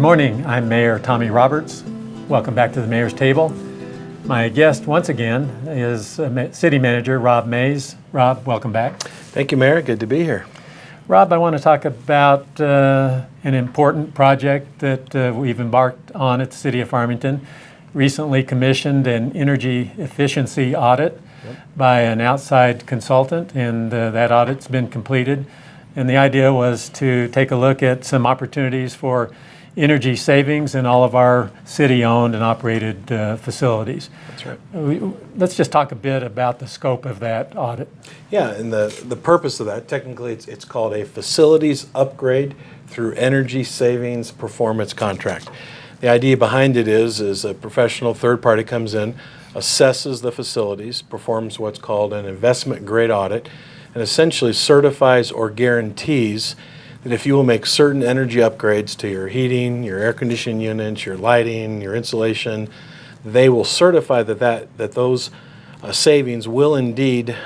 morning. I'm Mayor Tommy Roberts. Welcome back to the Mayor's Table. My guest once again is City Manager Rob Mays. Rob, welcome back. Thank you, Mayor. Good to be here. Rob, I want to talk about an important project that we've embarked on at the City of Farmington. Recently commissioned an energy efficiency audit by an outside consultant, and that audit's been completed. And the idea was to take a look at some opportunities for energy savings in all of our city-owned and operated facilities. That's right. Let's just talk a bit about the scope of that audit. Yeah, and the purpose of that, technically it's called a facilities upgrade through energy savings performance contract. The idea behind it is a professional third party comes in, assesses the facilities, performs what's called an investment grade audit, and essentially certifies or guarantees that if you will make certain energy upgrades to your heating, your air conditioning units, your lighting, your insulation, they will certify that those savings will indeed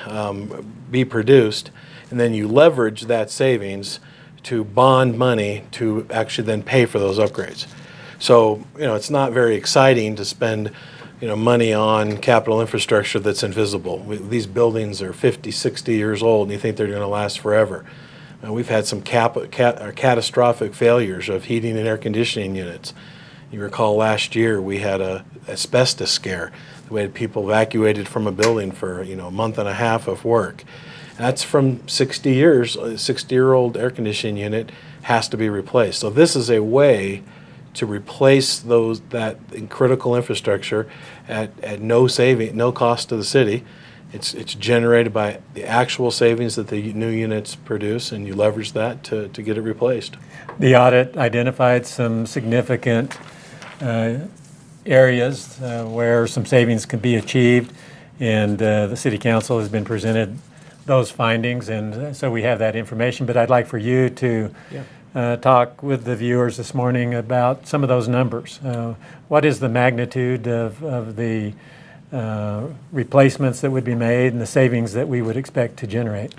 be produced, and then you leverage that savings to bond money to actually then pay for those upgrades. So, it's not very exciting to spend money on capital infrastructure that's invisible. These buildings are 50, 60 years old, and you think they're going to last forever. We've had some catastrophic failures of heating and air conditioning units. You recall last year we had a asbestos scare. We had people evacuated from a building for a month and a half of work. That's from 60 years. A 60-year-old air conditioning unit has to be replaced. So this is a way to replace that critical infrastructure at no cost to the city. It's generated by the actual savings that the new units produce, and you leverage that to get it replaced. The audit identified some significant areas where some savings can be achieved, and the City Council has been presented those findings, and so we have that information. But I'd like for you to talk with the viewers this morning about some of those numbers. What is the magnitude of the replacements that would be made and the savings that we would expect to generate?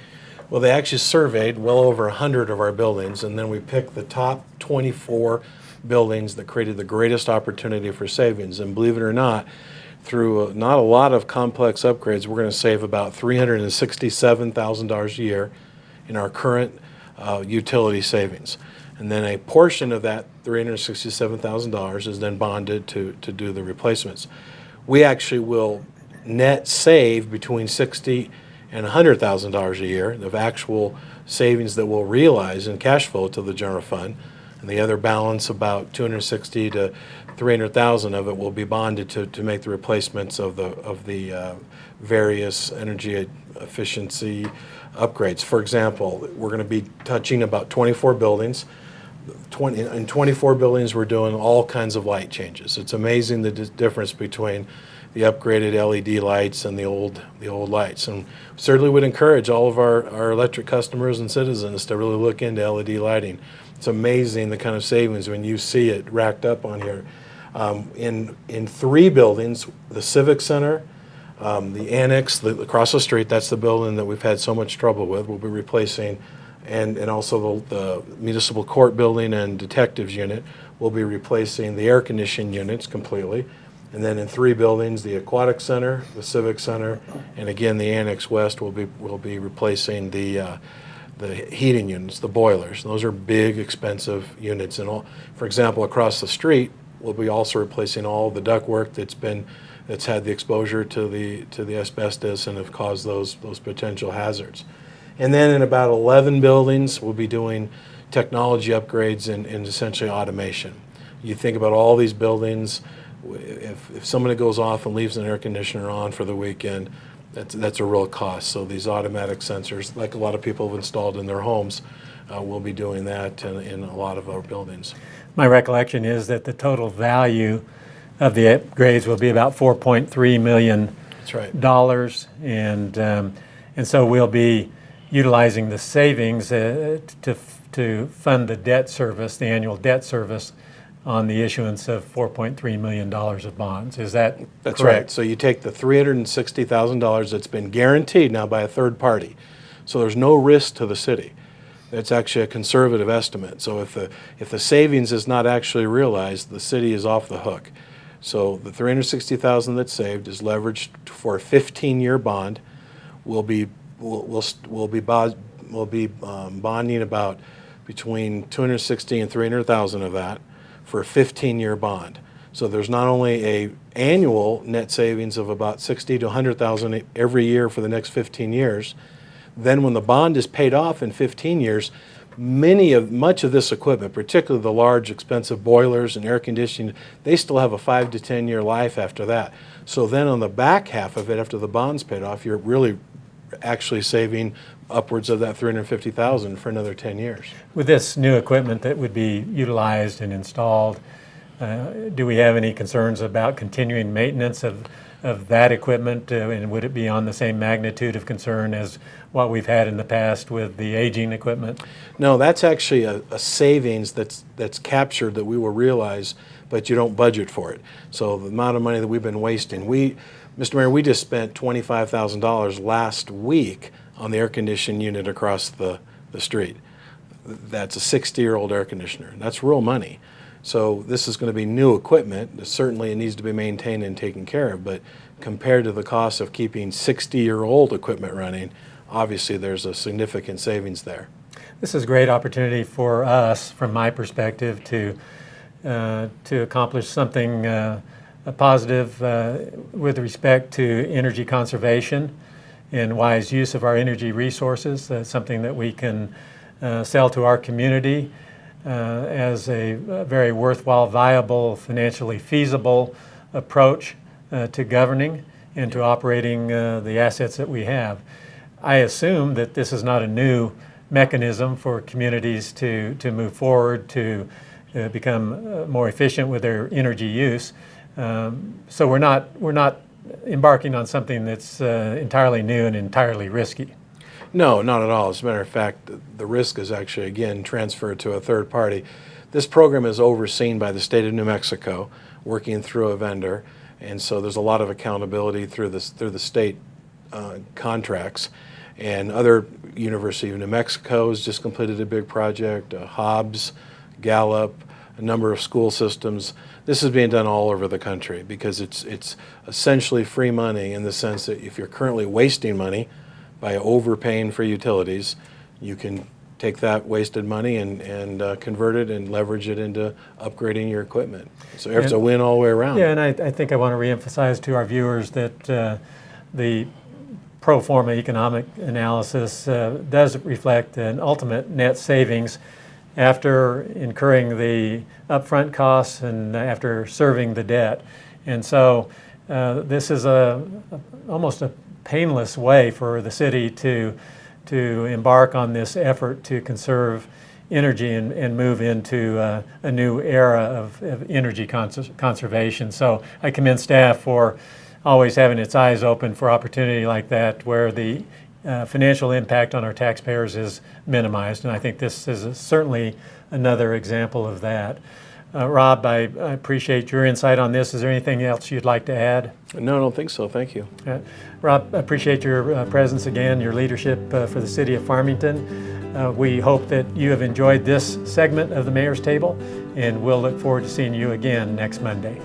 Well, they actually surveyed well over 100 of our buildings, and then we picked the top 24 buildings that created the greatest opportunity for savings. And believe it or not, through not a lot of complex upgrades, we're going to save about $367,000 a year in our current utility savings. And then a portion of that $367,000 is then bonded to do the replacements. We actually will net save between $60,000 and $100,000 a year of actual savings that we'll realize in cash flow to the general fund, and the other balance, about $260,000 to $300,000 of it, will be bonded to make the replacements of the various energy efficiency upgrades. For example, we're going to be touching about 24 buildings. In 24 buildings, we're doing all kinds of light changes. It's amazing the difference between the upgraded LED lights and the old lights. And certainly would encourage all of our electric customers and citizens to really look into LED lighting. It's amazing the kind of savings when you see it racked up on here. In 3 buildings, the Civic Center, the Annex, across the street, that's the building that we've had so much trouble with, we'll be replacing. And also the municipal court building and detectives unit will be replacing the air conditioning units completely. And then in 3 buildings, the aquatic center, the civic center, and again the Annex West will be replacing the heating units, the boilers. Those are big, expensive units. And for example, across the street, we'll be also replacing all the ductwork that's had the exposure to the asbestos and have caused those potential hazards. And then in about 11 buildings, we'll be doing technology upgrades and essentially automation. You think about all these buildings, if somebody goes off and leaves an air conditioner on for the weekend, that's a real cost. So these automatic sensors, like a lot of people have installed in their homes, we'll be doing that in a lot of our buildings. My recollection is that the total value of the upgrades will be about $4.3 million. That's right. And so we'll be utilizing the savings to fund the debt service, the annual debt service on the issuance of $4.3 million of bonds. Is that That's correct? Right. So you take the $360,000 that's been guaranteed now by a third party. So there's no risk to the city. That's actually a conservative estimate. So if the savings is not actually realized, the city is off the hook. So the $360,000 that's saved is leveraged for a 15-year bond. We'll be bonding about between $260,000 and $300,000 of that for a 15-year bond. So there's not only a annual net savings of about $60,000 to $100,000 every year for the next 15 years. Then when the bond is paid off in 15 years, much of this equipment, particularly the large expensive boilers and air conditioning, they still have a 5 to 10 year life after that. So then on the back half of it, after the bond's paid off, you're really actually saving upwards of that $350,000 for another 10 years. With this new equipment that would be utilized and installed, do we have any concerns about continuing maintenance of that equipment, and would it be on the same magnitude of concern as what we've had in the past with the aging equipment? No, that's actually a savings that's captured that we will realize, but you don't budget for it. So the amount of money that we've been wasting, Mr. Mayor, we just spent $25,000 last week on the air conditioning unit across the street. That's a 60-year-old air conditioner. That's real money. So this is going to be new equipment. Certainly it needs to be maintained and taken care of, but compared to the cost of keeping 60-year-old equipment running, obviously there's a significant savings there. This is a great opportunity for us, from my perspective, to accomplish something positive with respect to energy conservation and wise use of our energy resources. Something that we can sell to our community as a very worthwhile, viable, financially feasible approach to governing and to operating the assets that we have. I assume that this is not a new mechanism for communities to move forward, to become more efficient with their energy use. So we're not embarking on something that's entirely new and entirely risky. No, not at all. As a matter of fact, the risk is actually, again, transferred to a third party. This program is overseen by the state of New Mexico, working through a vendor, and so there's a lot of accountability through the state contracts. And other University of New Mexico has just completed a big project, Hobbs, Gallup, a number of school systems. This is being done all over the country because it's essentially free money in the sense that if you're currently wasting money by overpaying for utilities, you can take that wasted money and convert it and leverage it into upgrading your equipment. So it's a win all the way around. Yeah, and I think I want to reemphasize to our viewers that the pro forma economic analysis does reflect an ultimate net savings after incurring the upfront costs and after serving the debt. And so this is almost a painless way for the city to embark on this effort to conserve energy and move into a new era of energy conservation. So I commend staff for always having its eyes open for opportunity like that where the financial impact on our taxpayers is minimized, and I think this is certainly another example of that. Rob, I appreciate your insight on this. Is there anything else you'd like to add? No, I don't think so. Thank you. Rob, I appreciate your presence again, your leadership for the city of Farmington. We hope that you have enjoyed this segment of the Mayor's Table, and we'll look forward to seeing you again next Monday.